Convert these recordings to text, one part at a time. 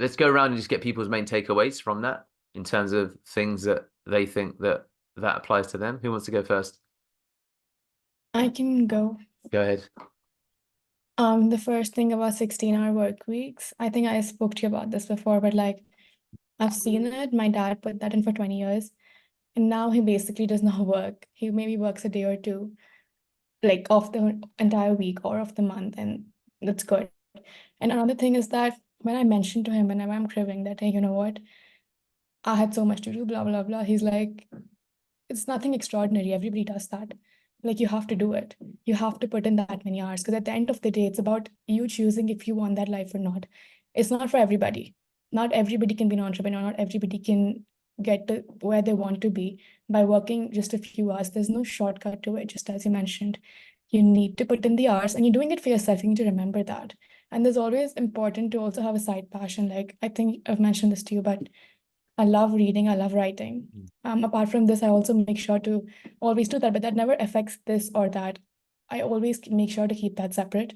let's go around and just get people's main takeaways from that in terms of things that they think that applies to them. Who wants to go first? I can go. Go ahead. The first thing about 16-hour work weeks, I think I spoke to you about this before, but like I've seen it. My dad put that in for 20 years, and now he basically does not work. He maybe works a day or two, like off the entire week or of the month, and that's good. And another thing is that when I mentioned to him whenever I'm craving that, hey, you know what? I had so much to do, blah, blah, blah. He's like, it's nothing extraordinary. Everybody does that. Like you have to do it. You have to put in that many hours because at the end of the day, it's about you choosing if you want that life or not. It's not for everybody. Not everybody can be an entrepreneur. Not everybody can get to where they want to be by working just a few hours. There's no shortcut to it, just as you mentioned. You need to put in the hours and you're doing it for yourself. You need to remember that. And there's always important to also have a side passion. Like I think I've mentioned this to you, but I love reading, I love writing. Apart from this, I also make sure to always do that, but that never affects this or that. I always make sure to keep that separate,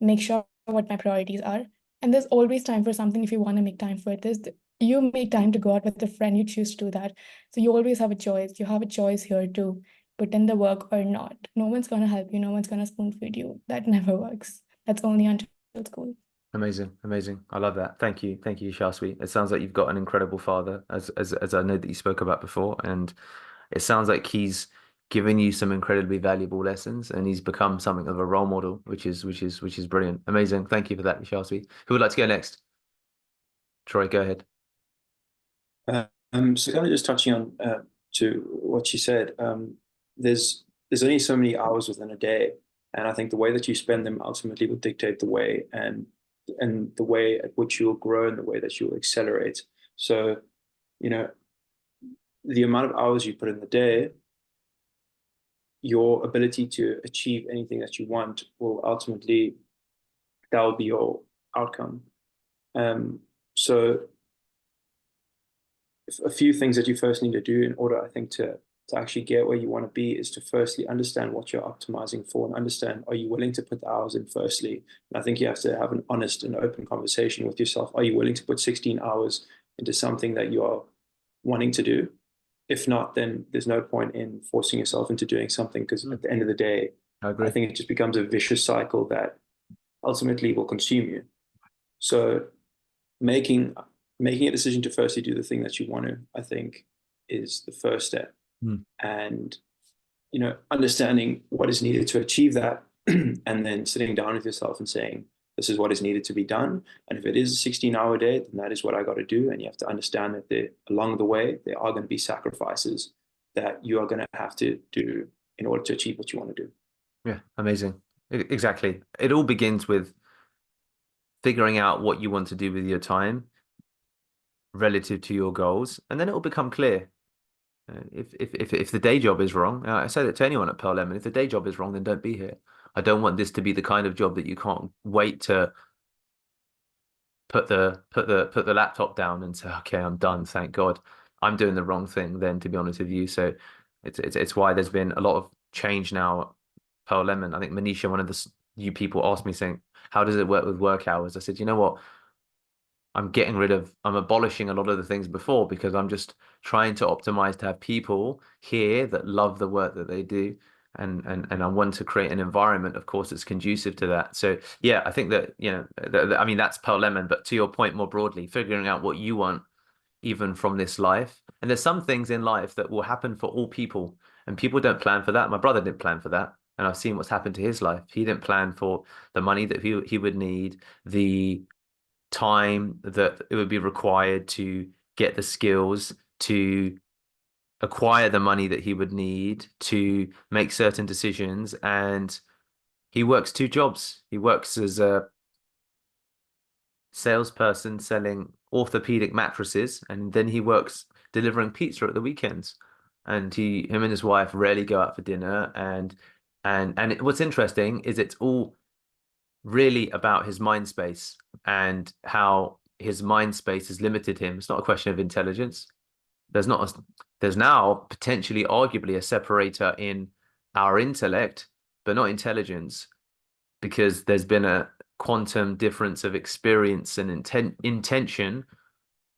make sure what my priorities are. And there's always time for something if you want to make time for it. You make time to go out with a friend, you choose to do that. So you always have a choice. You have a choice here to put in the work or not. No one's going to help you, no one's going to spoon feed you. That never works. That's only until school. Amazing, amazing. I love that. Thank you, Shaswi. It sounds like you've got an incredible father, as I know that you spoke about before, and it sounds like he's given you some incredibly valuable lessons, and he's become something of a role model, which is brilliant. Amazing. Thank you for that, Shaswi. Who would like to go next? Troy, go ahead. So kind of just touching on to what you said, there's only so many hours within a day, and I think the way that you spend them ultimately will dictate the way and the way at which you'll grow and the way that you'll accelerate. So, you know, the amount of hours you put in the day, your ability to achieve anything that you want will ultimately that will be your outcome. So a few things that you first need to do in order, I think, to actually get where you want to be is to firstly understand what you're optimizing for and understand, are you willing to put the hours in firstly? And I think you have to have an honest and open conversation with yourself. Are you willing to put 16 hours into something that you are wanting to do? If not, then there's no point in forcing yourself into doing something because at the end of the day, I agree. I think it just becomes a vicious cycle that ultimately will consume you. So making a decision to firstly do the thing that you want to, I think, is the first step. And understanding what is needed to achieve that, and then sitting down with yourself and saying, this is what is needed to be done. And if it is a 16-hour day, then that is what I got to do. And you have to understand that along the way, there are going to be sacrifices that you are going to have to do in order to achieve what you want to do. Yeah, amazing. Exactly. It all begins with figuring out what you want to do with your time relative to your goals, and then it will become clear. If the day job is wrong, I say that to anyone at Pearl Lemon, if the day job is wrong, then don't be here. I don't want this to be the kind of job that you can't wait to put the laptop down and say, okay, I'm done. Thank God. I'm doing the wrong thing then, to be honest with you. So it's why there's been a lot of change now at Pearl Lemon. I think Manisha, one of the you people asked me saying, how does it work with work hours? I said, you know what? I'm abolishing a lot of the things before because I'm just trying to optimize to have people here that love the work that they do. And I want to create an environment, of course, that's conducive to that. So yeah, I think that, I mean, that's Pearl Lemon, but to your point more broadly, figuring out what you want even from this life. And there's some things in life that will happen for all people, and people don't plan for that. My brother didn't plan for that. And I've seen what's happened to his life. He didn't plan for the money that he would need, the time that it would be required to get the skills to acquire the money that he would need to make certain decisions. And he works two jobs. He works as a salesperson selling orthopedic mattresses, and then he works delivering pizza at the weekends. And him and his wife rarely go out for dinner. What's interesting is it's all really about his mind space and how his mind space has limited him. It's not a question of intelligence. There's now potentially, arguably, a separator in our intellect, but not intelligence, because there's been quantum difference of experience and intention,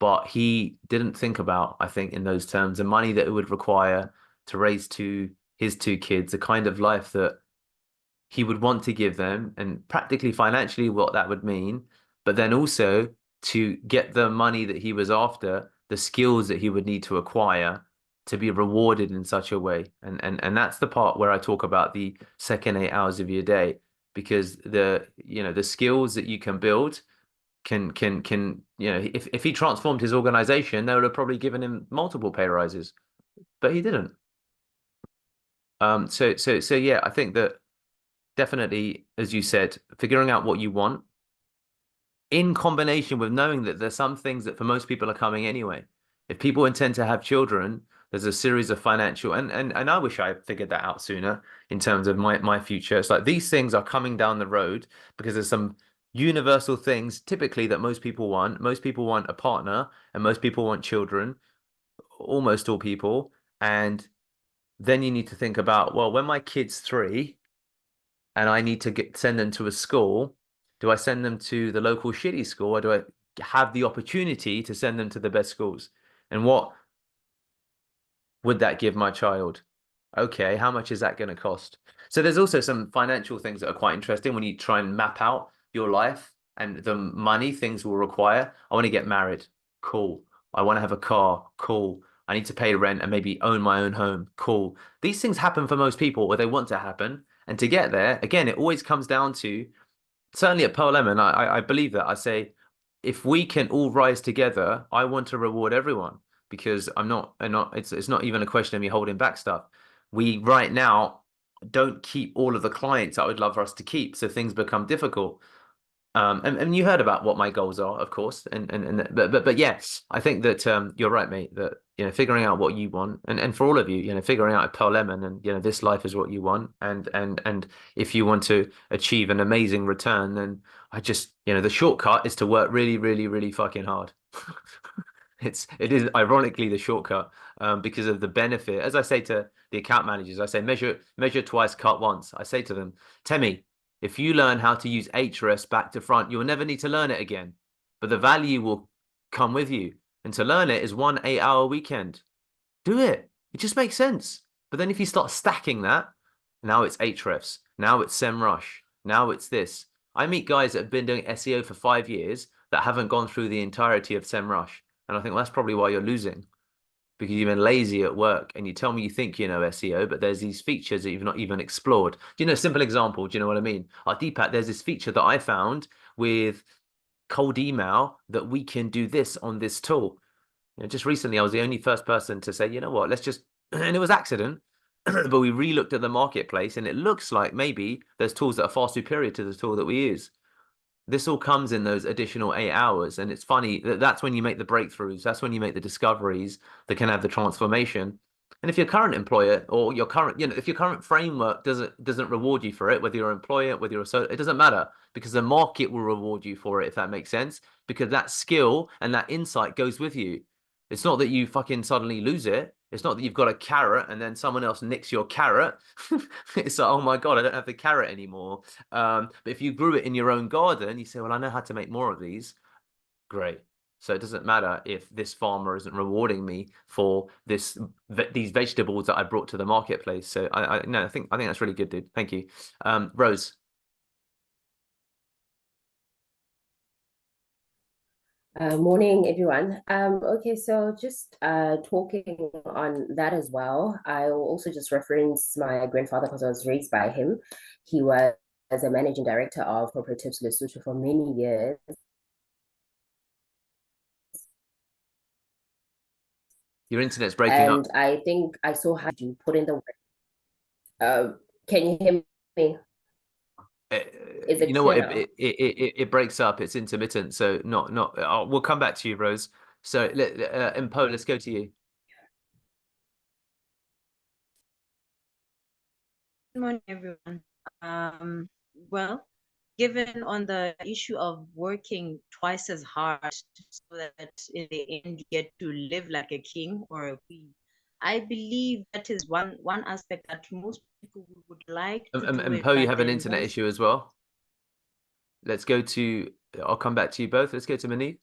but he didn't think about, I think, in those terms, the money that it would require to raise his two kids, the kind of life that he would want to give them, and practically financially what that would mean, but then also to get the money that he was after, the skills that he would need to acquire to be rewarded in such a way. And that's the part where I talk about the second 8 hours of your day, because the skills that you can build can if he transformed his organization, they would have probably given him multiple pay rises, but he didn't. So yeah, I think that definitely, as you said, figuring out what you want in combination with knowing that there's some things that for most people are coming anyway. If people intend to have children, there's a series of financial and I wish I had figured that out sooner in terms of my future. It's like these things are coming down the road because there's some universal things typically that most people want. Most people want a partner and most people want children, almost all people. And then you need to think about, well, when my kid's 3 and I need to send them to a school, do I send them to the local shitty school or do I have the opportunity to send them to the best schools? And what would that give my child? Okay, how much is that going to cost? So there's also some financial things that are quite interesting when you try and map out your life and the money things will require. I want to get married. Cool. I want to have a car. Cool. I need to pay rent and maybe own my own home. Cool. These things happen for most people or they want to happen. And to get there, again, it always comes down to, certainly at Pearl Lemon, I believe that. I say, if we can all rise together, I want to reward everyone because it's not even a question of me holding back stuff. We right now don't keep all of the clients I would love for us to keep, so things become difficult. And you heard about what my goals are, of course, but yes, I think that you're right, mate. That figuring out what you want, and for all of you, figuring out a Pearl Lemon, and this life is what you want, and if you want to achieve an amazing return, then I just the shortcut is to work really, really, really fucking hard. It is ironically the shortcut because of the benefit. As I say to the account managers, I say measure twice, cut once. I say to them, Temi, if you learn how to use HRS back to front, you'll never need to learn it again. But the value will come with you. And to learn it is 1 8 hour weekend. Do it. It just makes sense. But then if you start stacking that, now it's HREFs, now it's SEMrush, now it's this. I meet guys that have been doing SEO for 5 years that haven't gone through the entirety of SEMrush. And I think well, that's probably why you're losing because you've been lazy at work and you tell me you think you know SEO, but there's these features that you've not even explored. Do you know, simple example, do you know what I mean? Deepak, there's this feature that I found with cold email that we can do this on this tool. Just recently, I was the only first person to say, you know what, let's just, and it was accident, but we re-looked at the marketplace and it looks like maybe there's tools that are far superior to the tool that we use. This all comes in those additional 8 hours. And it's funny that that's when you make the breakthroughs. That's when you make the discoveries that can have the transformation. And if your current employer or your current, if your current framework doesn't reward you for it, whether you're an employer, whether you're it doesn't matter because the market will reward you for it, if that makes sense, because that skill and that insight goes with you. It's not that you fucking suddenly lose it. It's not that you've got a carrot and then someone else nicks your carrot. It's like, oh my God, I don't have the carrot anymore. But if you grew it in your own garden, you say, well, I know how to make more of these. Great. So it doesn't matter if this farmer isn't rewarding me for these vegetables that I brought to the marketplace. So I think that's really good, dude. Thank you. Rose. Morning, everyone. Okay, so just talking on that as well, I will also just reference my grandfather because I was raised by him. He was a managing director of Cooperatives Lesotho for many years. Your internet's breaking up. And I think I saw how you put in the work. Can you hear me? Is it You know what? clear? It breaks up. It's intermittent. So not. We'll come back to you, Rose. So Impo, let's go to you. Good morning, everyone. Well, given on the issue of working twice as hard so that in the end you get to live like a king or a queen, I believe that is one aspect that most people would like to do it, Impo, you but have an then internet most issue as well. Let's go to, I'll come back to you both. Let's go to Manif.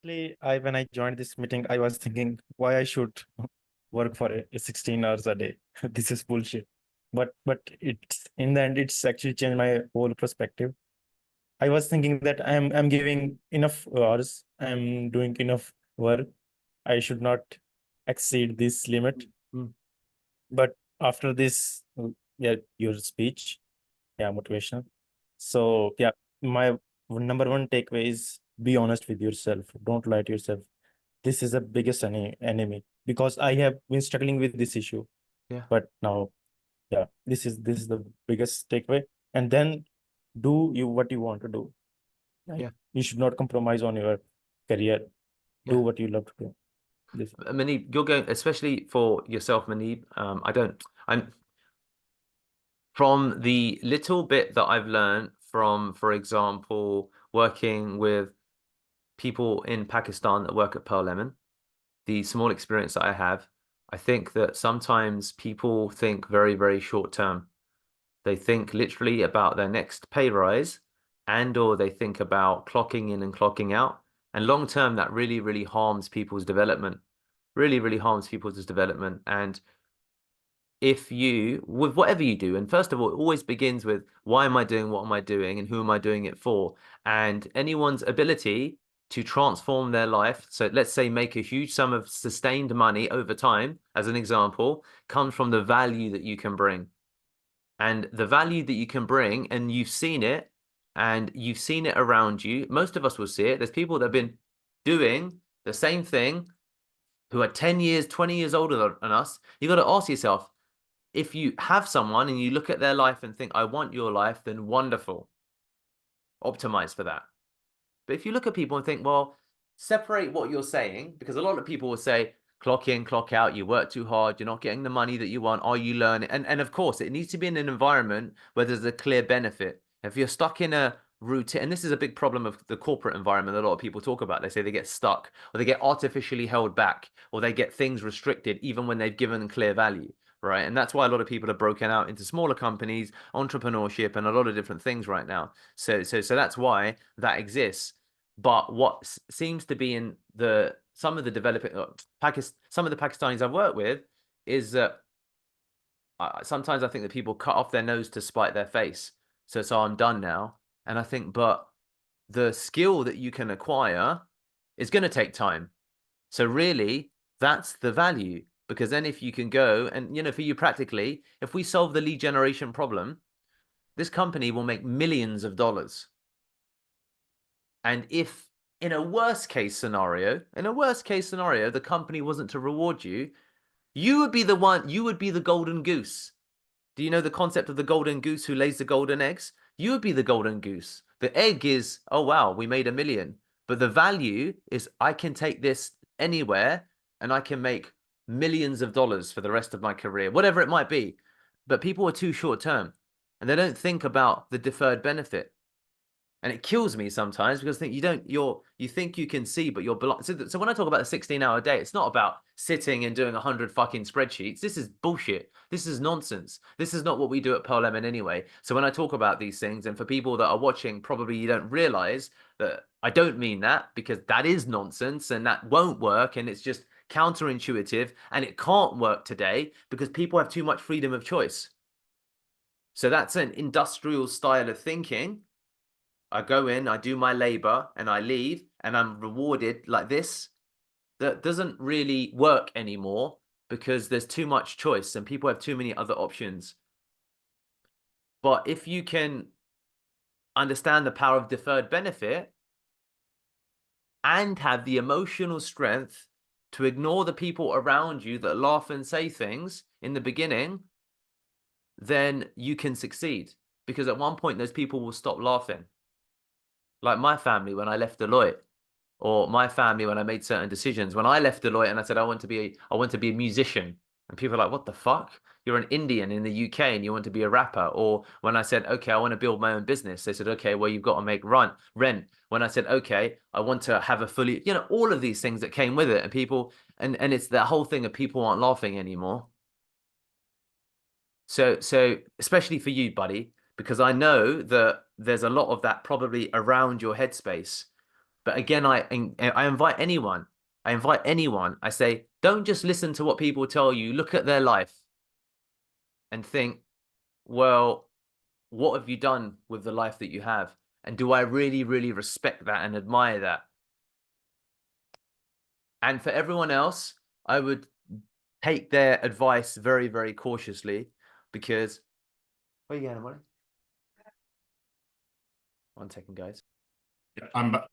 When I joined this meeting, I was thinking why I should work for 16 hours a day. This is bullshit. But it's in the end, it's actually changed my whole perspective. I was thinking that I'm giving enough hours, I'm doing enough work. I should not exceed this limit. Mm. But after this, yeah, your speech, yeah, motivation. So yeah, my number one takeaway is be honest with yourself. Don't lie to yourself. This is the biggest enemy because I have been struggling with this issue. Yeah. But now, yeah, this is the biggest takeaway. And then do you what you want to do. Right? Yeah. You should not compromise on your career. Yeah. Do what you love to do. This. Manib, you're going, especially for yourself, Manib. I'm from the little bit that I've learned from, for example, working with people in Pakistan that work at Pearl Lemon, the small experience that I have, I think that sometimes people think very, very short term. They think literally about their next pay rise and or they think about clocking in and clocking out. And long term, that really, really harms people's development. Really, really harms people's development. And if you, with whatever you do, and first of all, it always begins with why am I doing what am I doing and who am I doing it for? And anyone's ability to transform their life, so let's say make a huge sum of sustained money over time, as an example, comes from the value that you can bring. And the value that you can bring, and you've seen it, and you've seen it around you. Most of us will see it. There's people that have been doing the same thing who are 10 years, 20 years older than us. You got to ask yourself, if you have someone and you look at their life and think, I want your life, then wonderful. Optimize for that. But if you look at people and think, well, separate what you're saying, because a lot of people will say, clock in, clock out, you work too hard, you're not getting the money that you want, are you learning? And of course, it needs to be in an environment where there's a clear benefit. If you're stuck in a routine, and this is a big problem of the corporate environment that a lot of people talk about. They say they get stuck, or they get artificially held back, or they get things restricted even when they've given clear value. Right. And that's why a lot of people are broken out into smaller companies, entrepreneurship, and a lot of different things right now. So that's why that exists. But what seems to be in some of the developing some of the Pakistanis I've worked with is that sometimes I think that people cut off their nose to spite their face. So I'm done now. And I think, but the skill that you can acquire is going to take time. So really, that's the value. Because then if you can go and, for you practically, if we solve the lead generation problem, this company will make millions of dollars. And if in a worst case scenario, the company wasn't to reward you, you would be the golden goose. Do you know the concept of the golden goose who lays the golden eggs? You would be the golden goose. The egg is, oh, wow, we made $1 million. But the value is I can take this anywhere and I can make millions of dollars for the rest of my career, whatever it might be. But people are too short term and they don't think about the deferred benefit. And it kills me sometimes because I think you think you can see, but you're blind. So when I talk about a 16-hour day, it's not about sitting and doing 100 fucking spreadsheets. This is bullshit. This is nonsense. This is not what we do at Pearl Lemon anyway. So when I talk about these things, and for people that are watching, probably you don't realize that I don't mean that, because that is nonsense and that won't work. And it's just counterintuitive and it can't work today because people have too much freedom of choice. So that's an industrial style of thinking. I go in, I do my labor, and I leave, and I'm rewarded like this. That doesn't really work anymore because there's too much choice and people have too many other options. But if you can understand the power of deferred benefit and have the emotional strength to ignore the people around you that laugh and say things in the beginning, then you can succeed. Because at one point, those people will stop laughing. Like my family when I left Deloitte, or my family when I made certain decisions. When I left Deloitte and I said I want to be a musician, and people are like, "What the fuck? You're an Indian in the UK and you want to be a rapper." Or when I said, "Okay, I want to build my own business," they said, "Okay, well you've got to make rent." When I said, "Okay, I want to have a fully," all of these things that came with it, and people, and it's that whole thing of people aren't laughing anymore. So especially for you, buddy, because I know that there's a lot of that probably around your headspace. But again, I invite anyone. I invite anyone. I say, don't just listen to what people tell you. Look at their life and think, well, what have you done with the life that you have? And do I really, really respect that and admire that? And for everyone else, I would take their advice very, very cautiously, because where are you going, Molly? 1 second, guys. Yeah, I'm back.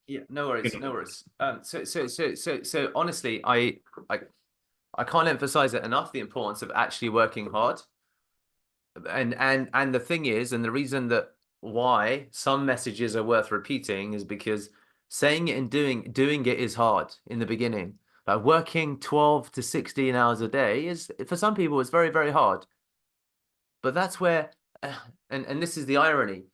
Yeah, no worries, no worries. So honestly, I can't emphasize it enough, the importance of actually working hard. And the thing is, and the reason that why some messages are worth repeating is because saying it and doing it is hard in the beginning. Like working 12 to 16 hours a day is, for some people, it's very, very hard. But that's where, and this is the irony.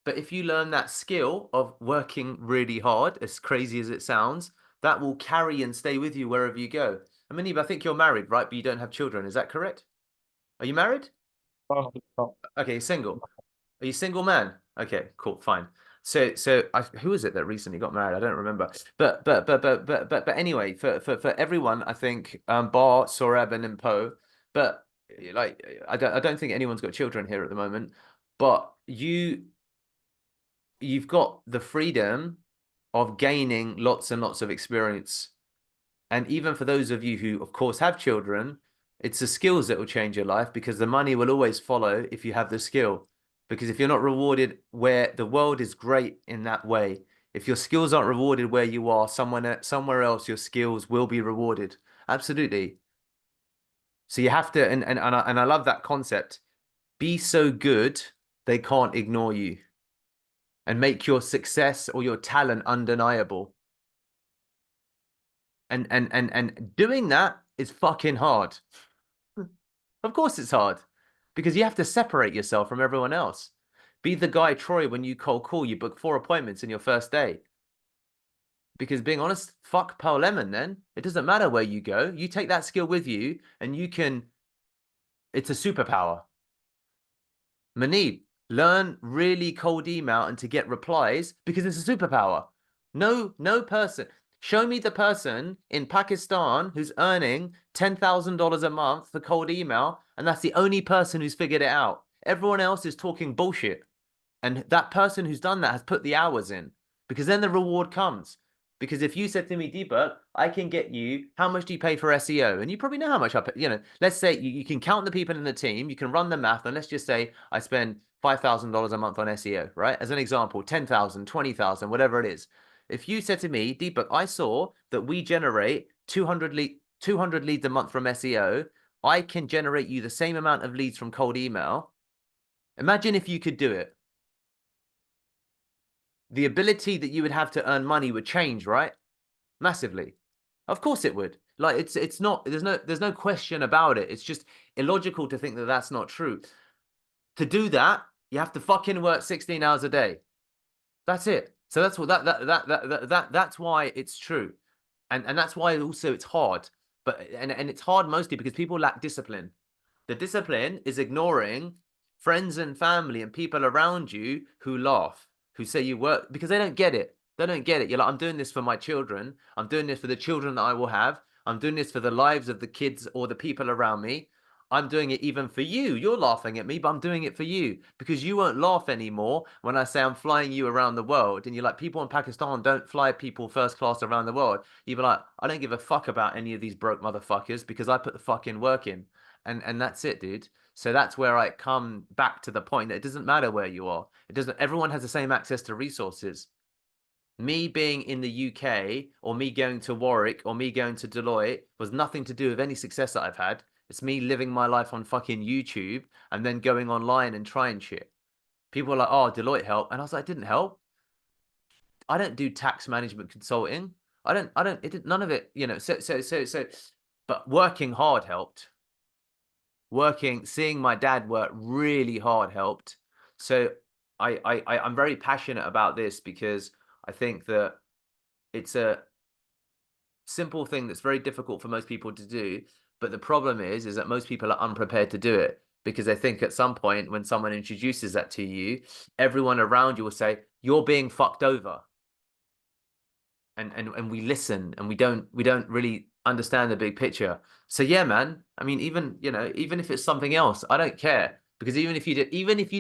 But if you learn that skill of working really hard, as crazy as it sounds, that will carry and stay with you wherever you go. I mean, I think you're married, right? But you don't have children. Is that correct? Are you married? Oh, oh. Okay, single. Are you single man? Okay, cool, fine. So who is it that recently got married? I don't remember. But anyway, for everyone, I think Bar, Sorab, and Poe. But like, I don't think anyone's got children here at the moment. But you've got the freedom of gaining lots and lots of experience. And even for those of you who, of course, have children, it's the skills that will change your life, because the money will always follow if you have the skill. Because if you're not rewarded where the world is great in that way, if your skills aren't rewarded where you are, somewhere else, your skills will be rewarded. Absolutely. So you have to, and I love that concept. Be so good they can't ignore you, and make your success or your talent undeniable. And doing that is fucking hard. Of course it's hard, because you have to separate yourself from everyone else. Be the guy, Troy, when you cold call, you book 4 appointments in your first day. Because being honest, fuck Pearl Lemon then. It doesn't matter where you go. You take that skill with you and you can, it's a superpower. Manib, learn really cold email and to get replies, because it's a superpower. No person. Show me the person in Pakistan who's earning $10,000 a month for cold email, and that's the only person who's figured it out. Everyone else is talking bullshit. And that person who's done that has put the hours in, because then the reward comes. Because if you said to me, Deepak, I can get you, how much do you pay for SEO? And you probably know how much I pay, let's say you can count the people in the team, you can run the math, and let's just say I spend $5,000 a month on SEO, right? As an example, 10,000, 20,000, whatever it is. If you said to me, Deepak, I saw that we generate 200 leads a month from SEO, I can generate you the same amount of leads from cold email. Imagine if you could do it. The ability that you would have to earn money would change, right? Massively. Of course it would. Like it's not, there's no question about it. It's just illogical to think that that's not true. To do that, you have to fucking work 16 hours a day. That's it. So that's what that's why it's true. And that's why also it's hard. But and it's hard mostly because people lack discipline. The discipline is ignoring friends and family and people around you who laugh, who say you work, because they don't get it. They don't get it. You're like, I'm doing this for my children. I'm doing this for the children that I will have. I'm doing this for the lives of the kids or the people around me. I'm doing it even for you. You're laughing at me, but I'm doing it for you, because you won't laugh anymore when I say I'm flying you around the world. And you're like, people in Pakistan don't fly people first class around the world. You'd be like, I don't give a fuck about any of these broke motherfuckers, because I put the fucking work in. And that's it, dude. So that's where I come back to the point that it doesn't matter where you are. It doesn't, everyone has the same access to resources. Me being in the UK or me going to Warwick or me going to Deloitte was nothing to do with any success that I've had. It's me living my life on fucking YouTube and then going online and trying shit. People are like, oh, Deloitte helped. And I was like, it didn't help. I don't do tax management consulting. None of it, but working hard helped. Seeing my dad work really hard helped. So I'm very passionate about this, because I think that it's a simple thing that's very difficult for most people to do. But the problem is that most people are unprepared to do it. because they think at some point when someone introduces that to you, everyone around you will say, you're being fucked over. And we listen and we don't really understand the big picture. So yeah, man, I mean, even, you know, even if it's something else, I don't care, because even if you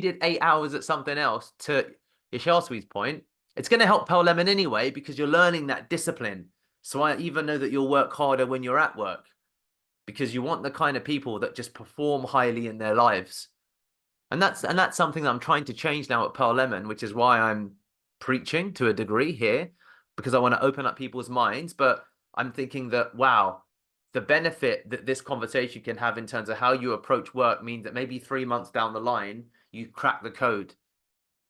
did 8 hours at something else, to Yashaswi's point, it's going to help Pearl Lemon anyway, because you're learning that discipline. So I even know that you'll work harder when you're at work, because you want the kind of people that just perform highly in their lives. And that's something that I'm trying to change now at Pearl Lemon, which is why I'm preaching to a degree here, because I want to open up people's minds. But I'm thinking that, wow, the benefit that this conversation can have in terms of how you approach work means that maybe 3 months down the line, you crack the code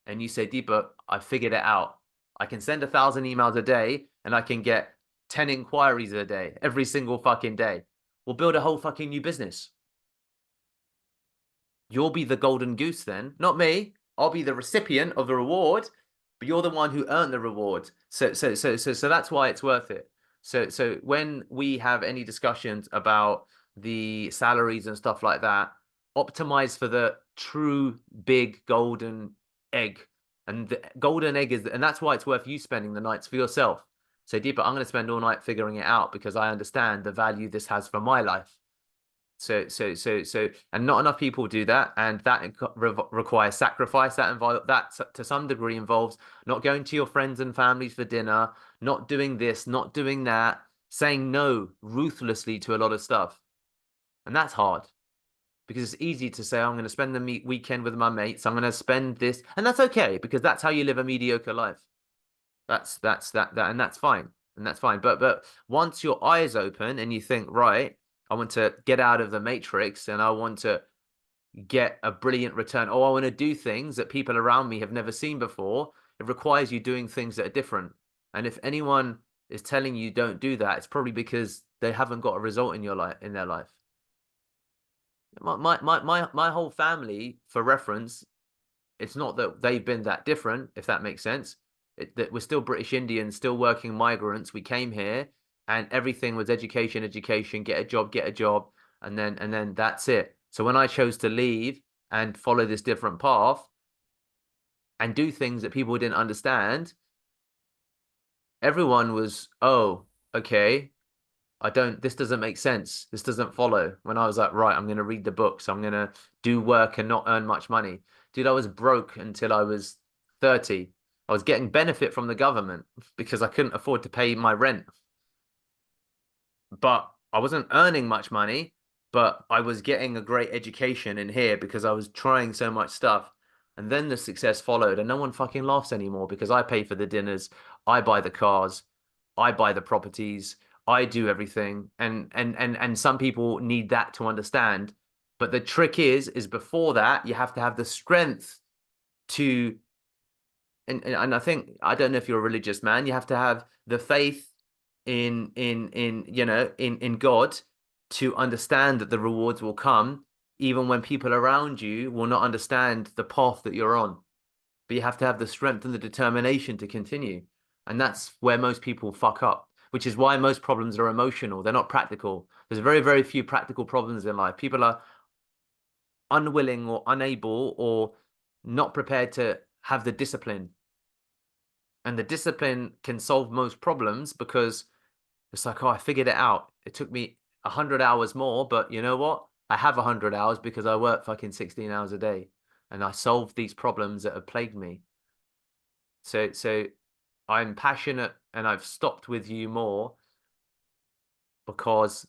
and you say, Deepak, I figured it out. I can send 1,000 emails a day and I can get 10 inquiries a day, every single fucking day. We'll build a whole fucking new business. You'll be the golden goose then, not me. I'll be the recipient of the reward, but you're the one who earned the reward. So that's why it's worth it. So when we have any discussions about the salaries and stuff like that, optimize for the true big golden egg. And the golden egg is, and that's why it's worth you spending the nights for yourself. So Deepak, I'm going to spend all night figuring it out because I understand the value this has for my life. So, and not enough people do that, and that requires sacrifice. That to some degree involves not going to your friends and families for dinner, not doing this, not doing that, saying no ruthlessly to a lot of stuff, and that's hard because it's easy to say I'm going to spend the weekend with my mates. I'm going to spend this, and that's okay because that's how you live a mediocre life. That's and that's fine, But once your eyes open and you think, right, I want to get out of the matrix and I want to get a brilliant return. Oh, I want to do things that people around me have never seen before. It requires you doing things that are different. And if anyone is telling you don't do that, it's probably because they haven't got a result in their life. My whole family, for reference, it's not that they've been that different, if that makes sense. That we're still British Indians, still working migrants. We came here and everything was education, get a job, and then that's it. So when I chose to leave and follow this different path and do things that people didn't understand, everyone was, oh, okay, this doesn't make sense. This doesn't follow. When I was like, right, I'm going to read the books. I'm going to do work and not earn much money. Dude, I was broke until I was 30. I was getting benefit from the government because I couldn't afford to pay my rent. But I wasn't earning much money, but I was getting a great education in here because I was trying so much stuff. And then the success followed, and no one fucking laughs anymore because I pay for the dinners, I buy the cars, I buy the properties, I do everything. And some people need that to understand. But the trick is before that, you have to have the strength to and I think, I don't know if you're a religious man, you have to have the faith in you know in God to understand that the rewards will come even when people around you will not understand the path that you're on. But you have to have the strength and the determination to continue. And that's where most people fuck up, which is why most problems are emotional. They're not practical. There's very, very few practical problems in life. People are unwilling or unable or not prepared to have the discipline. And the discipline can solve most problems because it's like, oh, I figured it out. It took me 100 hours more, but you know what? I have 100 hours because I work fucking 16 hours a day and I solved these problems that have plagued me. So I'm passionate and I've stopped with you more because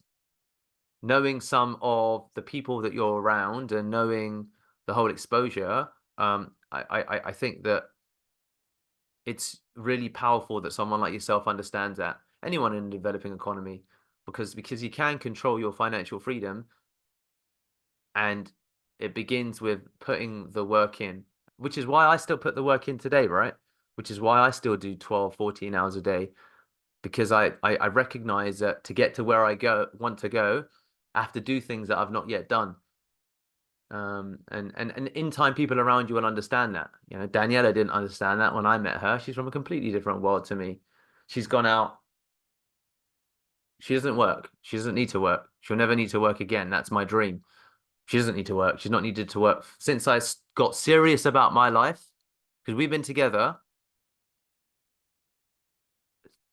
knowing some of the people that you're around and knowing the whole exposure, I think that it's really powerful that someone like yourself understands that. Anyone in the developing economy, because you can control your financial freedom, and it begins with putting the work in, which is why I still put the work in today, right? Which is why I still do 12, 14 hours a day, because I recognize that to get to where I want to go, I have to do things that I've not yet done. And in time, people around you will understand that. You know, Daniela didn't understand that when I met her. She's from a completely different world to me. She's gone out. She doesn't work. She doesn't need to work. She'll never need to work again. That's my dream. She doesn't need to work. She's not needed to work since I got serious about my life, because we've been together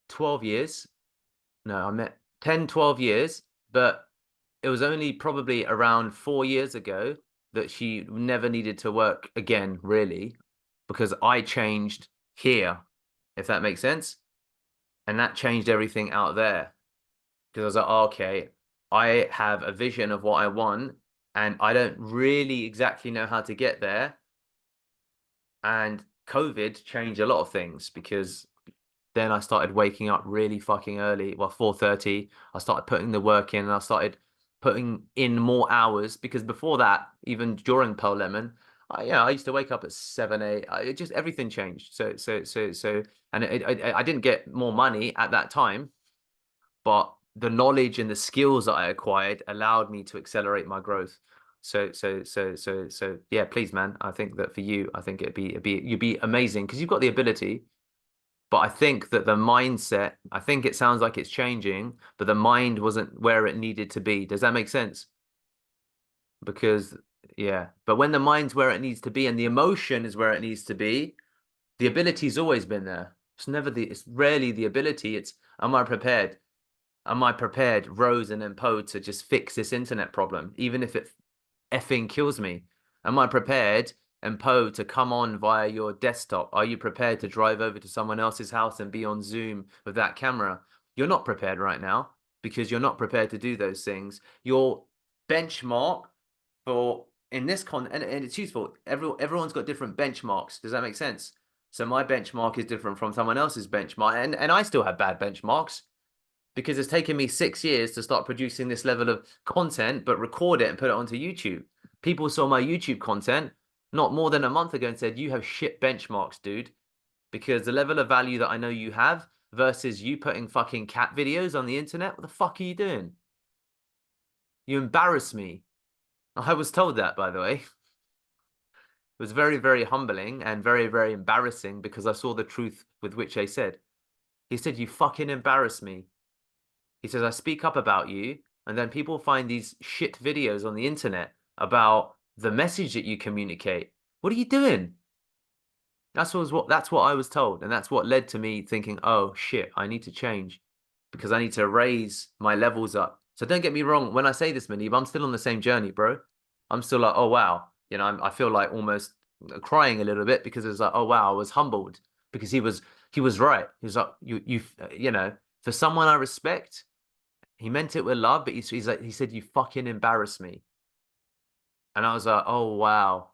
12 years. No, I met 10, 12 years, but it was only probably around 4 years ago that she never needed to work again, really, because I changed here, if that makes sense. And that changed everything out there. Because I was like, oh, okay, I have a vision of what I want, and I don't really exactly know how to get there. And COVID changed a lot of things, because then I started waking up really fucking early. Well, 4:30. I started putting the work in, and I started putting in more hours, because before that, even during Pearl Lemon, I used to wake up at 7, 8. It just everything changed. And I didn't get more money at that time, but the knowledge and the skills that I acquired allowed me to accelerate my growth. So yeah, please, man. I think that for you, I think you'd be amazing, because you've got the ability. But I think that the mindset, I think it sounds like it's changing, but the mind wasn't where it needed to be. Does that make sense? Because, yeah, but when the mind's where it needs to be and the emotion is where it needs to be, the ability's always been there. It's rarely the ability. It's, am I prepared? Am I prepared, Rose and then Poe, to just fix this internet problem, even if it effing kills me? Am I prepared, and Poe, to come on via your desktop? Are you prepared to drive over to someone else's house and be on Zoom with that camera? You're not prepared right now, because you're not prepared to do those things. Your benchmark for in this and it's useful. Everyone's got different benchmarks. Does that make sense? So my benchmark is different from someone else's benchmark, and I still have bad benchmarks, because it's taken me 6 years to start producing this level of content, but record it and put it onto YouTube. People saw my YouTube content not more than a month ago and said, you have shit benchmarks, dude, because the level of value that I know you have versus you putting fucking cat videos on the internet, what the fuck are you doing? You embarrass me. I was told that, by the way. It was very, very humbling and very, very embarrassing, because I saw the truth with which they said. He said, you fucking embarrass me. He says, I speak up about you, and then people find these shit videos on the internet about the message that you communicate. What are you doing? That's what I was told, and that's what led to me thinking, oh shit, I need to change, because I need to raise my levels up. So don't get me wrong, when I say this, Manib, I'm still on the same journey, bro. I'm still like, oh wow, I feel like almost crying a little bit, because it's like, oh wow, I was humbled, because he was right. He was like, for someone I respect. He meant it with love, but he's like, he said, you fucking embarrass me. And I was like, oh, wow.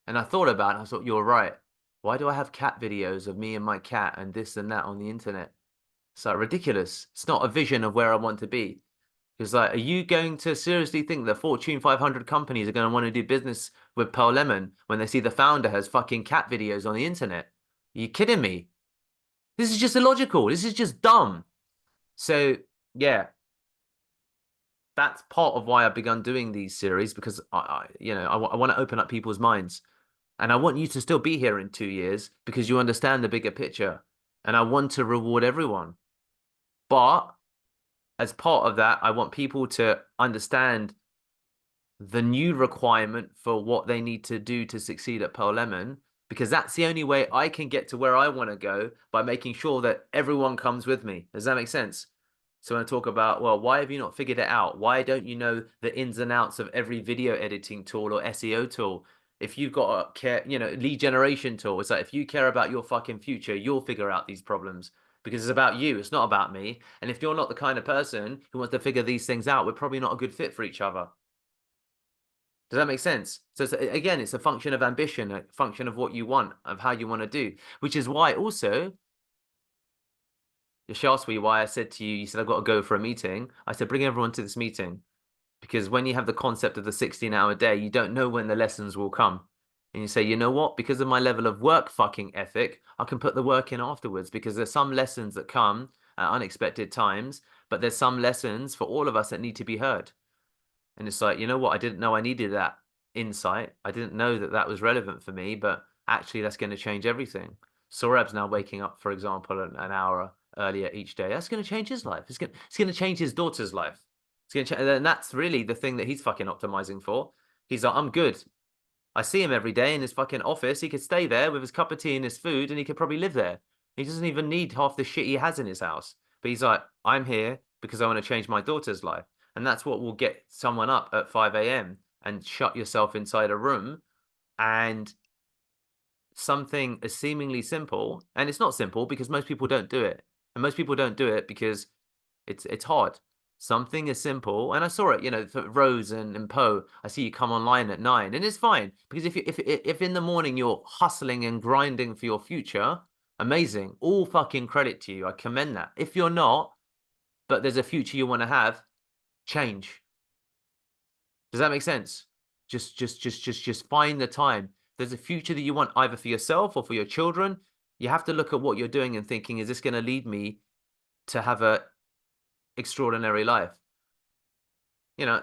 And I thought about it. I thought, you're right. Why do I have cat videos of me and my cat and this and that on the internet? It's like ridiculous. It's not a vision of where I want to be. It's like, are you going to seriously think that Fortune 500 companies are going to want to do business with Pearl Lemon when they see the founder has fucking cat videos on the internet? Are you kidding me? This is just illogical. This is just dumb. So, yeah. That's part of why I've begun doing these series, because I want to open up people's minds, and I want you to still be here in 2 years, because you understand the bigger picture, and I want to reward everyone. But as part of that, I want people to understand the new requirement for what they need to do to succeed at Pearl Lemon, because that's the only way I can get to where I want to go, by making sure that everyone comes with me. Does that make sense? So when I talk about, well, why have you not figured it out? Why don't you know the ins and outs of every video editing tool or SEO tool? If you've got a care, lead generation tool, it's like, if you care about your fucking future, you'll figure out these problems, because it's about you. It's not about me. And if you're not the kind of person who wants to figure these things out, we're probably not a good fit for each other. Does that make sense? So again, it's a function of ambition, a function of what you want, of how you want to do, which is why also, she asked me why I said to you, you said, I've got to go for a meeting. I said, bring everyone to this meeting, because when you have the concept of the 16-hour day, you don't know when the lessons will come. And you say, you know what? Because of my level of work fucking ethic, I can put the work in afterwards, because there's some lessons that come at unexpected times, but there's some lessons for all of us that need to be heard. And it's like, you know what? I didn't know I needed that insight. I didn't know that that was relevant for me, but actually that's going to change everything. Saurabh's now waking up, for example, an hour earlier each day. That's going to change his life. It's going to change his daughter's life. It's going to change, and that's really the thing that he's fucking optimizing for. He's like, I'm good. I see him every day in his fucking office. He could stay there with his cup of tea and his food, and he could probably live there. He doesn't even need half the shit he has in his house. But he's like, I'm here because I want to change my daughter's life. And that's what will get someone up at 5 a.m. and shut yourself inside a room. And something as seemingly simple, and it's not simple because most people don't do it. And most people don't do it because it's hard. Something as simple, and I saw it, you know, for Rose and Poe. I see you come online at 9, and it's fine because if in the morning you're hustling and grinding for your future, amazing. All fucking credit to you. I commend that. If you're not, but there's a future you want to have, change. Does that make sense? Just find the time. There's a future that you want either for yourself or for your children. You have to look at what you're doing and thinking, is this going to lead me to have a extraordinary life? You know,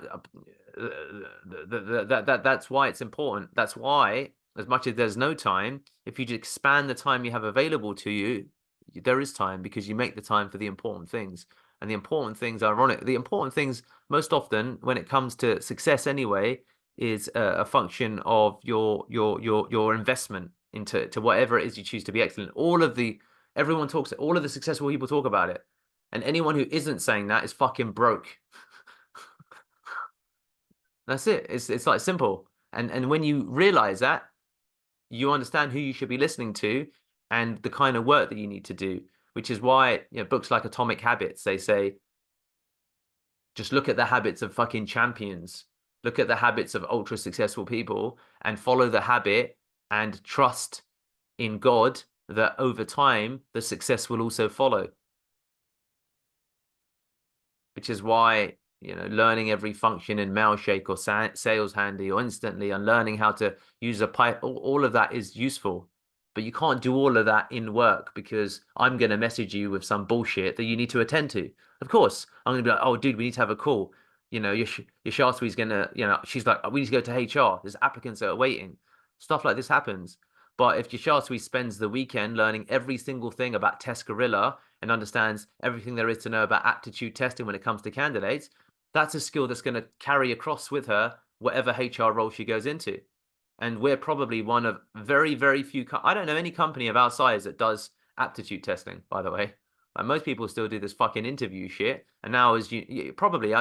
that's why it's important. That's why, as much as there's no time, if you expand the time you have available to you, there is time because you make the time for the important things. And the important things, ironic, the important things most often when it comes to success anyway, is a function of your investment into whatever it is you choose to be excellent. All of the successful people talk about it. And anyone who isn't saying that is fucking broke. That's it. It's like simple. And when you realize that, you understand who you should be listening to and the kind of work that you need to do, which is why, you know, books like Atomic Habits, they say, just look at the habits of fucking champions. Look at the habits of ultra successful people and follow the habit and trust in God that over time the success will also follow. Which is why, you know, learning every function in Mailshake or Sales Handy or Instantly and learning how to use a pipe, all of that is useful. But you can't do all of that in work because I'm going to message you with some bullshit that you need to attend to. Of course, I'm going to be like, oh, dude, we need to have a call. You know, your Shastwi's going to, you know, she's like, we need to go to HR. There's applicants that are waiting. Stuff like this happens. But if your Shastwi spends the weekend learning every single thing about Test Gorilla and understands everything there is to know about aptitude testing when it comes to candidates, that's a skill that's going to carry across with her whatever HR role she goes into. And we're probably one of very, very few. I don't know any company of our size that does aptitude testing, by the way. Like most people still do this fucking interview shit. And now, as you probably,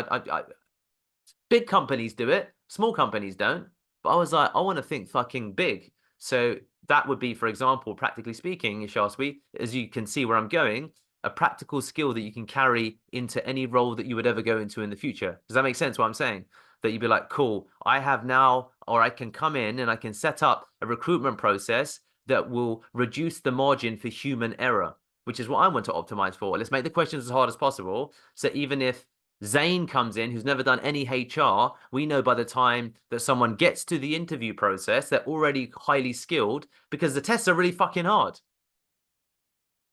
big companies do it, small companies don't. But I was like, I want to think fucking big. So that would be, for example, practically speaking, Yashaswi, as you can see where I'm going, a practical skill that you can carry into any role that you would ever go into in the future. Does that make sense what I'm saying? That you'd be like, cool, I have now, or I can come in and I can set up a recruitment process that will reduce the margin for human error, which is what I want to optimize for. Let's make the questions as hard as possible. So even if Zane comes in, who's never done any HR, we know by the time that someone gets to the interview process, they're already highly skilled because the tests are really fucking hard.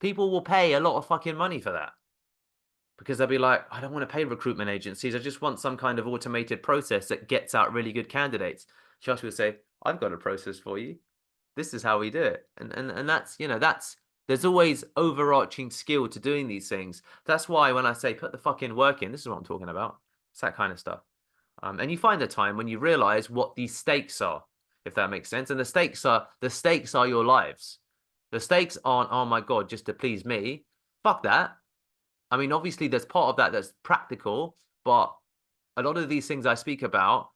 People will pay a lot of fucking money for that because they'll be like, I don't want to pay recruitment agencies. I just want some kind of automated process that gets out really good candidates. Josh will say, I've got a process for you. This is how we do it. And that's, you know, there's always overarching skill to doing these things. That's why when I say put the fucking work in, this is what I'm talking about. It's that kind of stuff. And you find the time when you realize what these stakes are, if that makes sense. And the stakes are your lives. The stakes aren't, oh my God, just to please me. Fuck that. I mean, obviously there's part of that that's practical, but a lot of these things I speak about,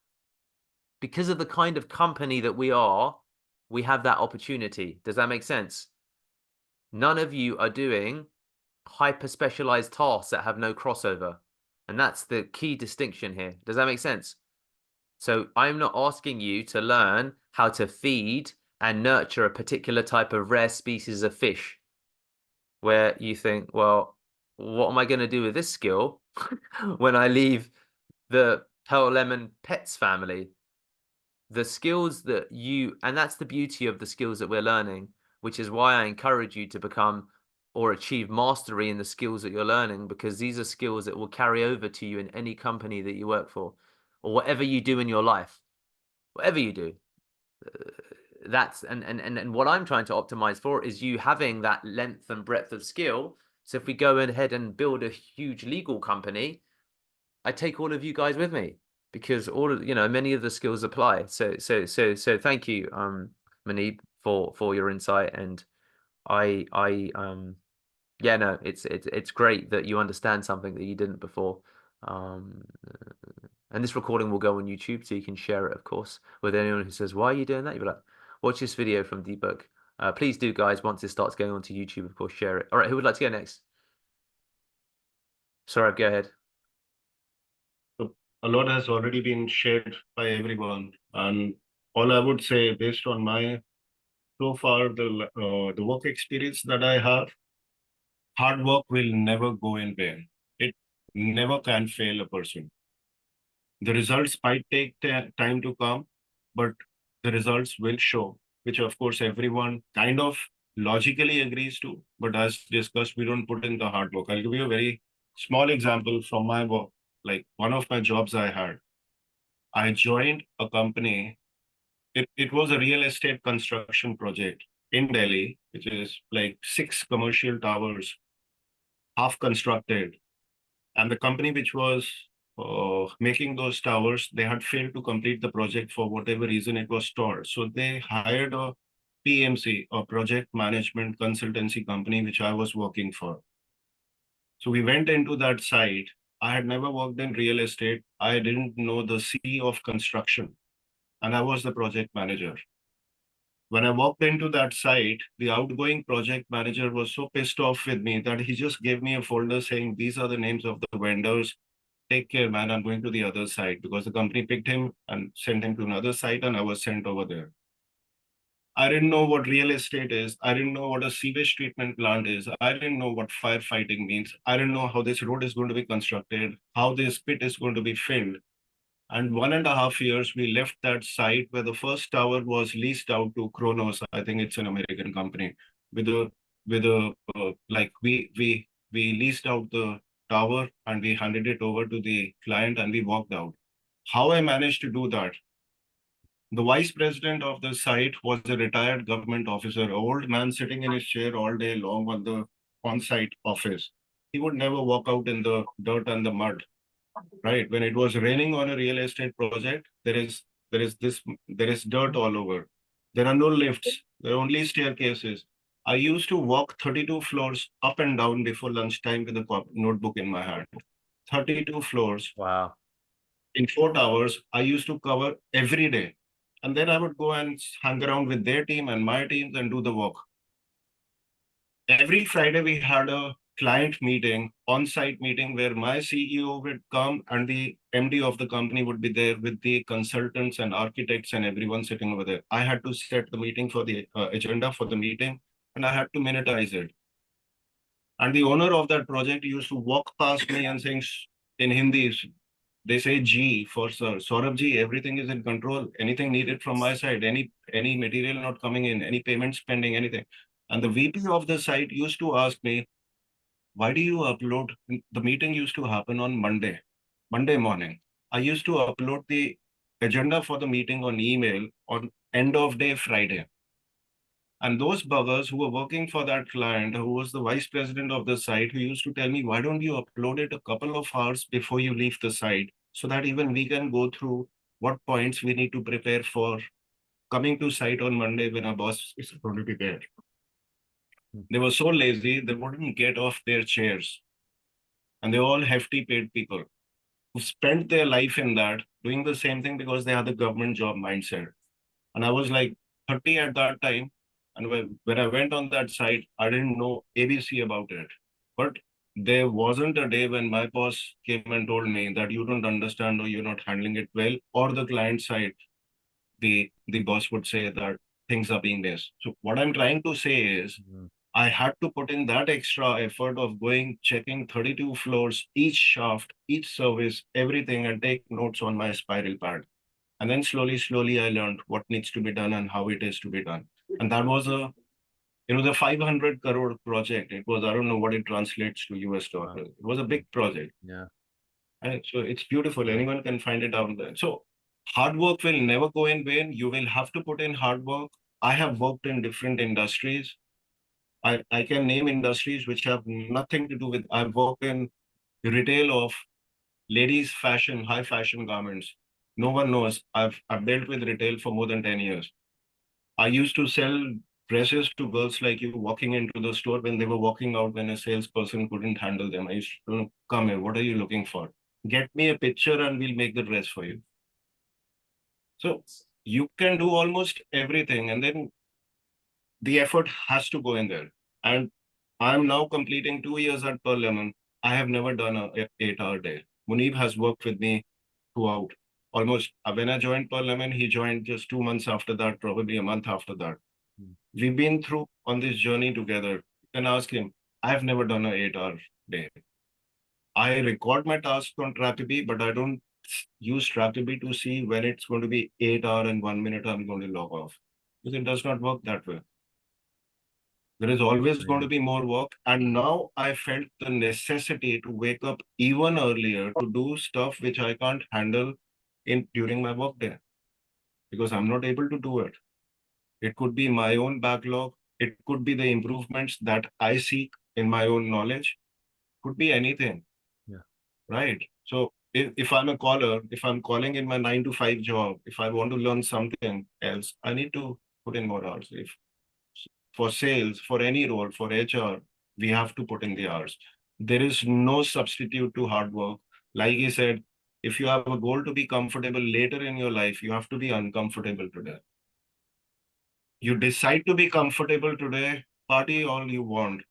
because of the kind of company that we are, we have that opportunity. Does that make sense? None of you are doing hyper specialized tasks that have no crossover. And that's the key distinction here. Does that make sense? So I'm not asking you to learn how to feed and nurture a particular type of rare species of fish where you think, well, what am I going to do with this skill when I leave the Pearl Lemon Pets family? The skills that and that's the beauty of the skills that we're learning, which is why I encourage you to become or achieve mastery in the skills that you're learning, because these are skills that will carry over to you in any company that you work for or whatever you do in your life, whatever you do. That's and what I'm trying to optimize for is you having that length and breadth of skill. So if we go ahead and build a huge legal company, I take all of you guys with me because all of, you know, many of the skills apply. So thank you, Manib, for your insight. And I yeah, no, it's great that you understand something that you didn't before. Um, and this recording will go on YouTube, so you can share it, of course, with anyone who says, "Why are you doing that?" You'll be like, "Watch this video from Deepak." Please do, guys. Once it starts going onto YouTube, of course, share it. All right, who would like to go next? Sorry, go ahead. A lot has already been shared by everyone, and all I would say, based on my so far the work experience that I have, hard work will never go in vain. It never can fail a person. The results might take time to come, but the results will show, which of course everyone kind of logically agrees to. But as discussed, we don't put in the hard work. I'll give you a very small example from my work. Like one of my jobs I had, I joined a company. It was a real estate construction project in Delhi, which is like 6 commercial towers, half constructed. And the company which was making those towers, they had failed to complete the project for whatever reason it was stalled. So they hired a PMC, a project management consultancy company, which I was working for. So we went into that site. I had never worked in real estate. I didn't know the C of construction, and I was the project manager. When I walked into that site, the outgoing project manager was so pissed off with me that he just gave me a folder saying, "These are the names of the vendors. Take care, man. I'm going to the other site," because the company picked him and sent him to another site, and I was sent over there. I didn't know what real estate is. I didn't know what a sewage treatment plant is. I didn't know what firefighting means. I didn't know how this road is going to be constructed, how this pit is going to be filled. And 1.5 years, we left that site where the first tower was leased out to Kronos. I think it's an American company. Like we leased out the tower and we handed it over to the client and we walked out. How I managed to do that? The vice president of the site was a retired government officer, old man sitting in his chair all day long on the on-site office. He would never walk out in the dirt and the mud. Right. When it was raining on a real estate project, there is dirt all over. There are no lifts. There are only staircases. I used to walk 32 floors up and down before lunchtime with a notebook in my hand. 32 floors Wow. in 4 hours. I used to cover every day. And then I would go and hang around with their team and my teams and do the work. Every Friday we had a client meeting, on-site meeting, where my CEO would come and the MD of the company would be there with the consultants and architects and everyone sitting over there. I had to set the meeting for the agenda for the meeting, and I had to minutize it. And the owner of that project used to walk past me and saying in Hindi, they say G for sir, Saurabh ji, everything is in control. Anything needed from my side, any material not coming in, any payments pending, anything. And the VP of the site used to ask me, "Why do you upload?" The meeting used to happen on Monday morning. I used to upload the agenda for the meeting on email on end of day Friday. And those buggers who were working for that client, who was the vice president of the site, who used to tell me, "Why don't you upload it a couple of hours before you leave the site so that even we can go through what points we need to prepare for coming to site on Monday when our boss is going to be there." They were so lazy, they wouldn't get off their chairs. And they're all hefty paid people who spent their life in that, doing the same thing because they had the government job mindset. And I was like 30 at that time. And when I went on that site, I didn't know ABC about it. But there wasn't a day when my boss came and told me that you don't understand or you're not handling it well, or the client side, the boss would say that things are being this. So what I'm trying to say is, I had to put in that extra effort of going, checking 32 floors, each shaft, each service, everything, and take notes on my spiral pad. And then slowly, I learned what needs to be done and how it is to be done. And that was the 500 crore project. It was, I don't know what it translates to US dollars. Wow. It was a big project. Yeah. And so it's beautiful. Anyone can find it out there. So hard work will never go in vain. You will have to put in hard work. I have worked in different industries. I can name industries which have nothing to do with, I've worked in retail of ladies fashion, high fashion garments. No one knows. I've dealt with retail for more than 10 years. I used to sell dresses to girls like you walking into the store when they were walking out when a salesperson couldn't handle them. I used to come here. What are you looking for? Get me a picture and we'll make the dress for you. So you can do almost everything, and then the effort has to go in there. And I'm now completing 2 years at Per Lemon. I have never done a 8-hour day. Munib has worked with me throughout. Almost when I joined Per Lemon, he joined just 2 months after that, probably a month after that. We've been through on this journey together. You can ask him. I've never done an 8-hour day. I record my tasks on Trackaby, but I don't use Trackaby to see when it's going to be 8 hours and 1 minute I'm going to log off. Because it does not work that way. There is always going to be more work. And now I felt the necessity to wake up even earlier to do stuff which I can't handle during my work day because I'm not able to do it. It could be my own backlog. It could be the improvements that I seek in my own knowledge. Could be anything. Yeah. Right. So if I'm a caller, if I'm calling in my 9 to 5 job, if I want to learn something else, I need to put in more hours. If for sales, for any role, for HR, we have to put in the hours. There is no substitute to hard work. Like he said, if you have a goal to be comfortable later in your life, you have to be uncomfortable today. You decide to be comfortable today, party all you want.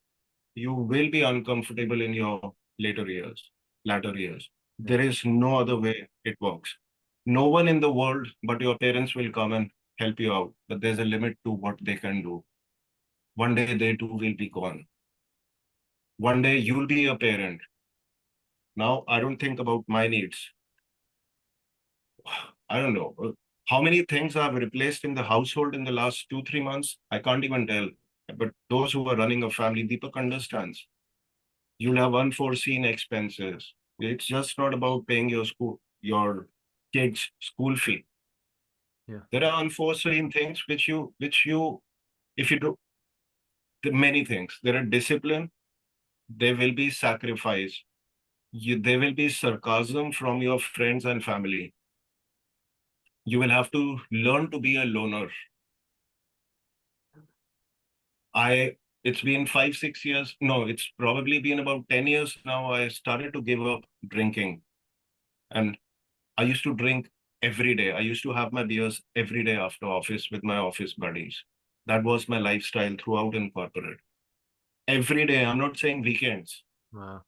You will be uncomfortable in your later years. There is no other way it works. No one in the world but your parents will come and help you out. But there's a limit to what they can do. One day they too will be gone. One day you'll be a parent. Now I don't think about my needs. I don't know. How many things I've replaced in the household in the last 2, 3 months? I can't even tell. But those who are running a family, Deepak understands. You'll have unforeseen expenses. It's just not about paying your kids' school fee. Yeah. There are unforeseen things which you, if you do many things, there are discipline, there will be sacrifice, there will be sarcasm from your friends and family. You will have to learn to be a loner. It's been 5, 6 years. No, it's probably been about 10 years now. I started to give up drinking. And I used to drink every day. I used to have my beers every day after office with my office buddies. That was my lifestyle throughout in corporate. Every day. I'm not saying weekends. Wow.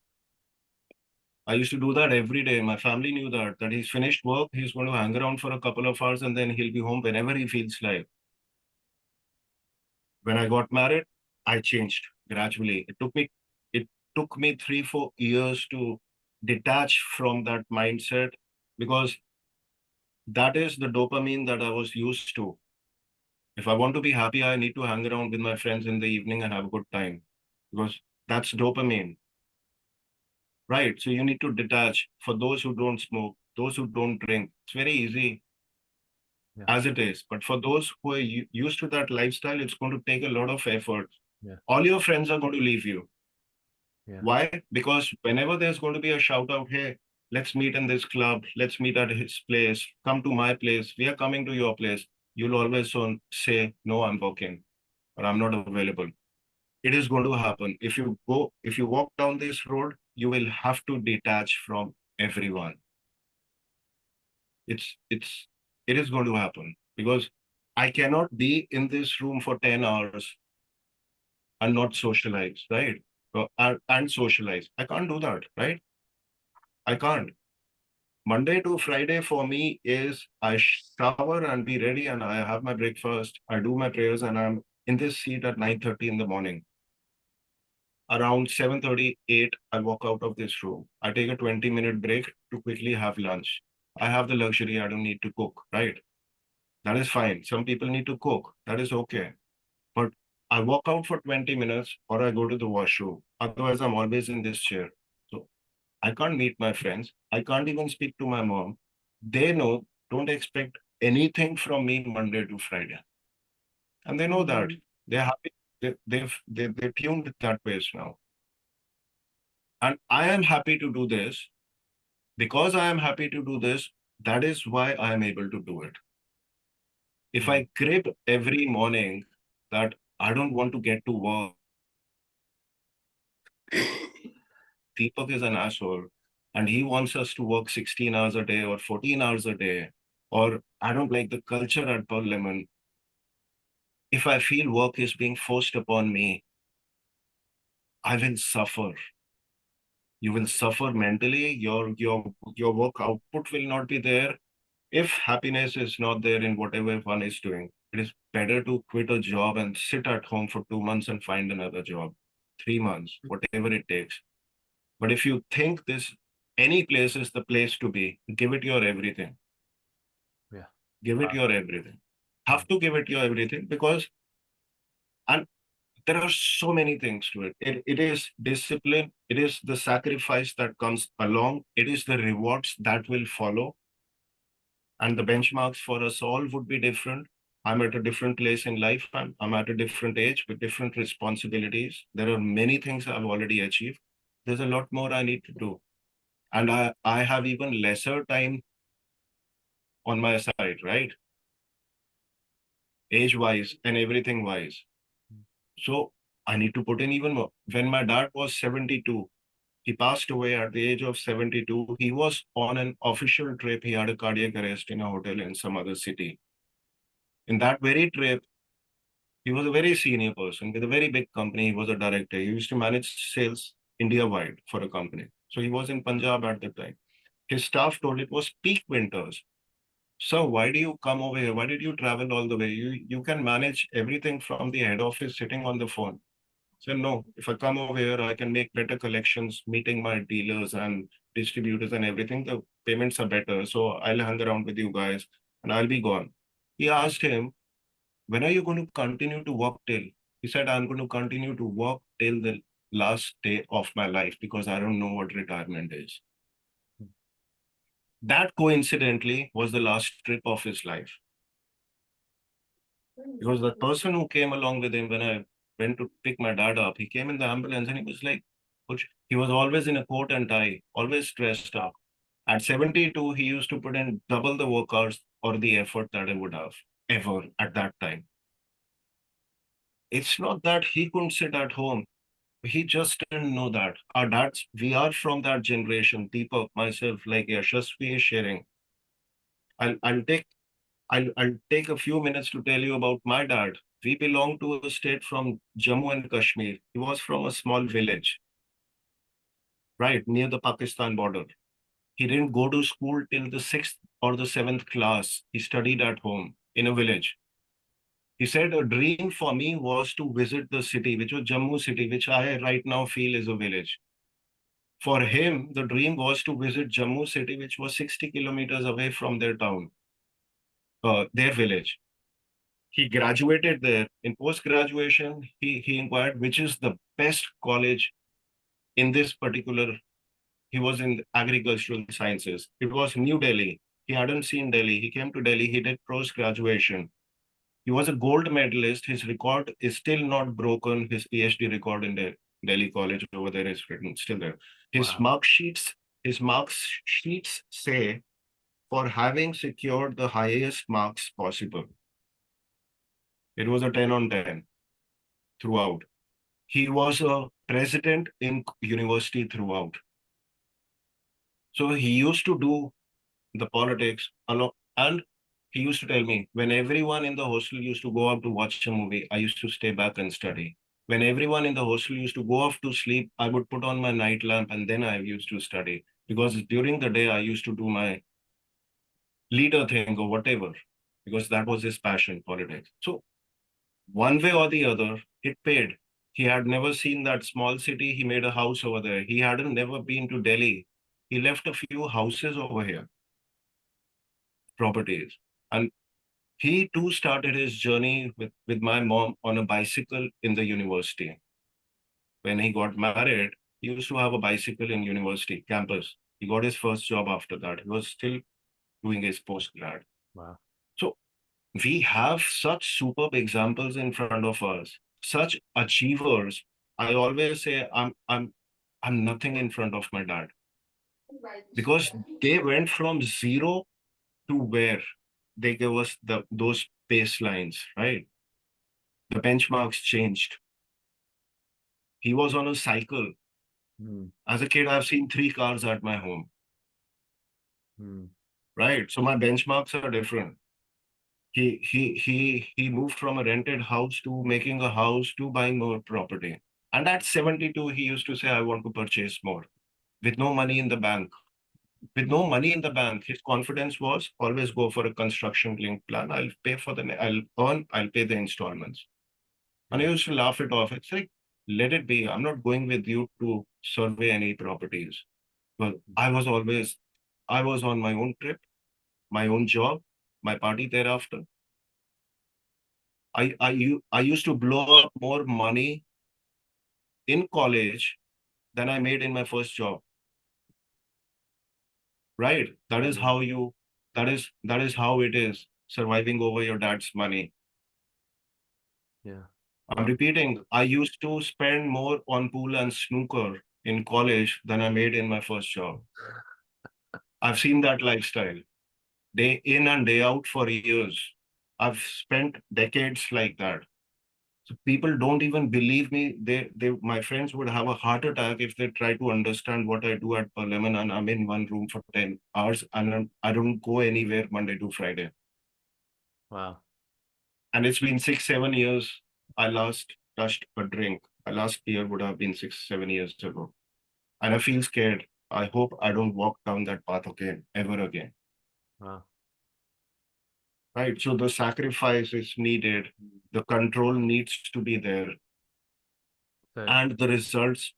I used to do that every day. My family knew that he's finished work, he's going to hang around for a couple of hours and then he'll be home whenever he feels like. When I got married, I changed gradually. It took me 3, 4 years to detach from that mindset because that is the dopamine that I was used to. If I want to be happy, I need to hang around with my friends in the evening and have a good time because that's dopamine. Right. So you need to detach. For those who don't smoke, those who don't drink, it's very easy as it is. But for those who are used to that lifestyle, it's going to take a lot of effort. Yeah. All your friends are going to leave you. Yeah. Why? Because whenever there's going to be a shout out, hey, let's meet in this club, let's meet at his place, come to my place, we are coming to your place, you'll always say, no, I'm working or I'm not available. It is going to happen. If you walk down this road, you will have to detach from everyone. It is going to happen because I cannot be in this room for 10 hours and not socialize, right? And socialize. I can't do that, right? I can't. Monday to Friday for me is I shower and be ready and I have my breakfast, I do my prayers and I'm in this seat at 9:30 in the morning. Around 7:38, I walk out of this room. I take a 20-minute break to quickly have lunch. I have the luxury, I don't need to cook, right? That is fine. Some people need to cook. That is okay. But I walk out for 20 minutes or I go to the washroom. Otherwise, I'm always in this chair. So I can't meet my friends. I can't even speak to my mom. They know, don't expect anything from me Monday to Friday. And they know that. They're happy. They're tuned that ways now. And I am happy to do this. Because I am happy to do this, That is why I am able to do it. If I crib every morning that I don't want to get to work, Deepak is an asshole and he wants us to work 16 hours a day or 14 hours a day, or I don't like the culture at Parliament. If I feel work is being forced upon me, I will suffer. You will suffer mentally. Your work output will not be there. If happiness is not there in whatever one is doing, it is better to quit a job and sit at home for 2 months and find another job, 3 months, whatever it takes. But if you think any place is the place to be, give it your everything. Yeah. Give it your everything. Have to give it your everything because, and there are so many things to it. It is discipline. It is the sacrifice that comes along. It is the rewards that will follow. And the benchmarks for us all would be different. I'm at a different place in life. I'm at a different age with different responsibilities. There are many things I've already achieved. There's a lot more I need to do. And I have even lesser time on my side, right? Age-wise and everything-wise. So I need to put in even more. When my dad was 72, he passed away at the age of 72. He was on an official trip. He had a cardiac arrest in a hotel in some other city. In that very trip, he was a very senior person with a very big company. He was a director. He used to manage sales India-wide for a company. So he was in Punjab at the time. His staff told it was peak winters. So why do you come over here? Why did you travel all the way? You can manage everything from the head office sitting on the phone. So no, if I come over here, I can make better collections, meeting my dealers and distributors and everything. The payments are better. So I'll hang around with you guys and I'll be gone. He asked him, when are you going to continue to work till? He said, I'm going to continue to work till the last day of my life because I don't know what retirement is. That coincidentally was the last trip of his life. Because the person who came along with him when I went to pick my dad up, he came in the ambulance and he was like, he was always in a coat and tie, always dressed up. At 72, he used to put in double the work hours or the effort that I would have ever at that time. It's not that he couldn't sit at home. He just didn't know that. Our dads, we are from that generation. Deepak, myself, like Yashasvi is sharing. I'll take a few minutes to tell you about my dad. We belong to a state from Jammu and Kashmir. He was from a small village, right, near the Pakistan border. He didn't go to school till the 6th or the 7th class. He studied at home in a village. He said a dream for me was to visit the city, which was Jammu city, which I right now feel is a village. For him, the dream was to visit Jammu city, which was 60 kilometers away from their town, their village. He graduated there. In post-graduation, he inquired which is the best college in this particular. He was in agricultural sciences. It was New Delhi. He hadn't seen Delhi. He came to Delhi. He did post-graduation. He was a gold medalist. His record is still not broken. His PhD record in the Delhi College over there is written still there. His mark sheets say for having secured the highest marks possible. It was a 10 on 10 throughout. He was a president in university throughout. So he used to do the politics along, and he used to tell me, when everyone in the hostel used to go out to watch a movie, I used to stay back and study. When everyone in the hostel used to go off to sleep, I would put on my night lamp and then I used to study. Because during the day, I used to do my leader thing or whatever, because that was his passion, politics. So one way or the other, it paid. He had never seen that small city. He made a house over there. He hadn't never been to Delhi. He left a few houses over here, properties. And he too started his journey with my mom on a bicycle in the university. When he got married, he used to have a bicycle in university campus. He got his first job after that. He was still doing his postgrad. Wow. So we have such superb examples in front of us, such achievers. I always say I'm nothing in front of my dad because they went from zero to where they gave us those baselines, right? The benchmarks changed. He was on a cycle. As a kid, I've seen 3 cars at my home, right? So my benchmarks are different. He moved from a rented house to making a house to buying more property. And at 72, he used to say, I want to purchase more with no money in the bank. With no money in the bank, his confidence was always go for a construction linked plan. I'll pay for I'll pay the installments. And I used to laugh it off. It's like, let it be. I'm not going with you to survey any properties. But I was on my own trip, my own job, my party thereafter. I used to blow up more money in college than I made in my first job. Right? That is how it is, surviving over your dad's money. Yeah. I'm repeating, I used to spend more on pool and snooker in college than I made in my first job. I've seen that lifestyle day in and day out for years. I've spent decades like that. So people don't even believe me. My friends would have a heart attack if they try to understand what I do at Parliament, and I'm in one room for 10 hours and I don't go anywhere Monday to Friday. Wow. And it's been 6-7 years. I last touched a drink. My last year would have been 6-7 years ago. And I feel scared. I hope I don't walk down that path again, ever again. Wow. Right. So the sacrifice is needed. The control needs to be there. So, And the results,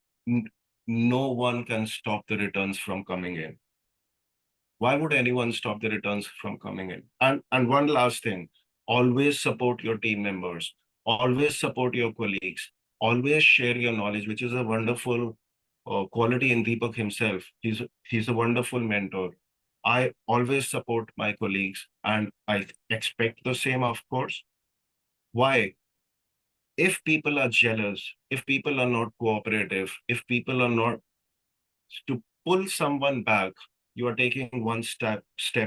no one can stop the returns from coming in. Why would anyone stop the returns from coming in? And one last thing, always support your team members, always support your colleagues, always share your knowledge, which is a wonderful quality in Deepak himself. He's a wonderful mentor. I always support my colleagues and I expect the same, of course. Why? If people are jealous, if people are not cooperative, if people are not to pull someone back, you are taking one step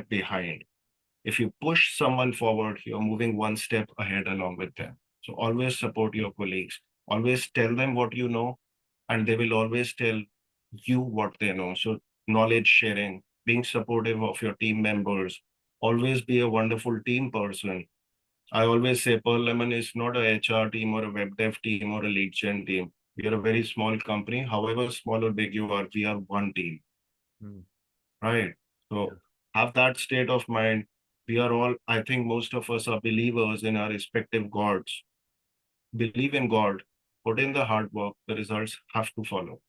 behind. If you push someone forward, you're moving one step ahead along with them. So always support your colleagues. Always tell them what you know, and they will always tell you what they know. So knowledge sharing, being supportive of your team members, always be a wonderful team person. I always say Pearl Lemon is not a HR team or a web dev team or a lead gen team. We are a very small company. However small or big you are, we are one team. Right. So have that state of mind. We are all, I think most of us are believers in our respective gods. Believe in God, put in the hard work, the results have to follow.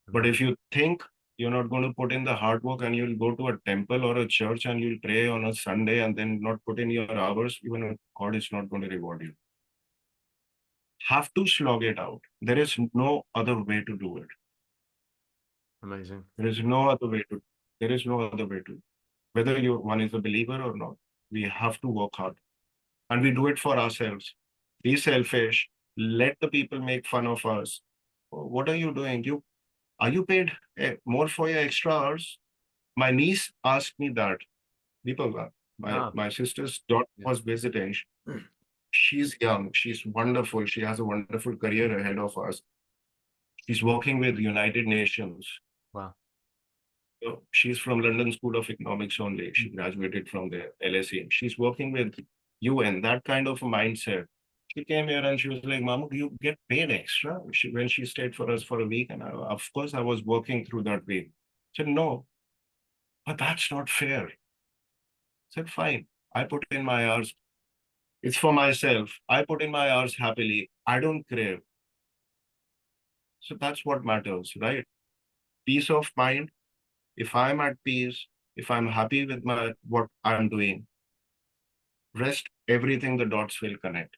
But if you think you're not going to put in the hard work and you'll go to a temple or a church and you'll pray on a Sunday and then not put in your hours, even God is not going to reward you. Have to slog it out. There is no other way to do it. Amazing. There is no other way to. There is no other way to. Whether one is a believer or not, we have to work hard, and we do it for ourselves. Be selfish. Let the people make fun of us. What are you doing? Are you paid more for your extra hours? My niece asked me that. Deepak, my sister's daughter was visiting. She's young. She's wonderful. She has a wonderful career ahead of us. She's working with United Nations. Wow. So she's from London School of Economics only. She graduated from the LSE. She's working with UN, that kind of a mindset. She came here and she was like, Mama, do you get paid extra? When she stayed for us for a week, and of course I was working through that week. I said, no, but that's not fair. I said, fine, I put in my hours. It's for myself. I put in my hours happily. I don't crave. So that's what matters, right? Peace of mind. If I'm at peace, if I'm happy with what I'm doing, rest, everything, the dots will connect.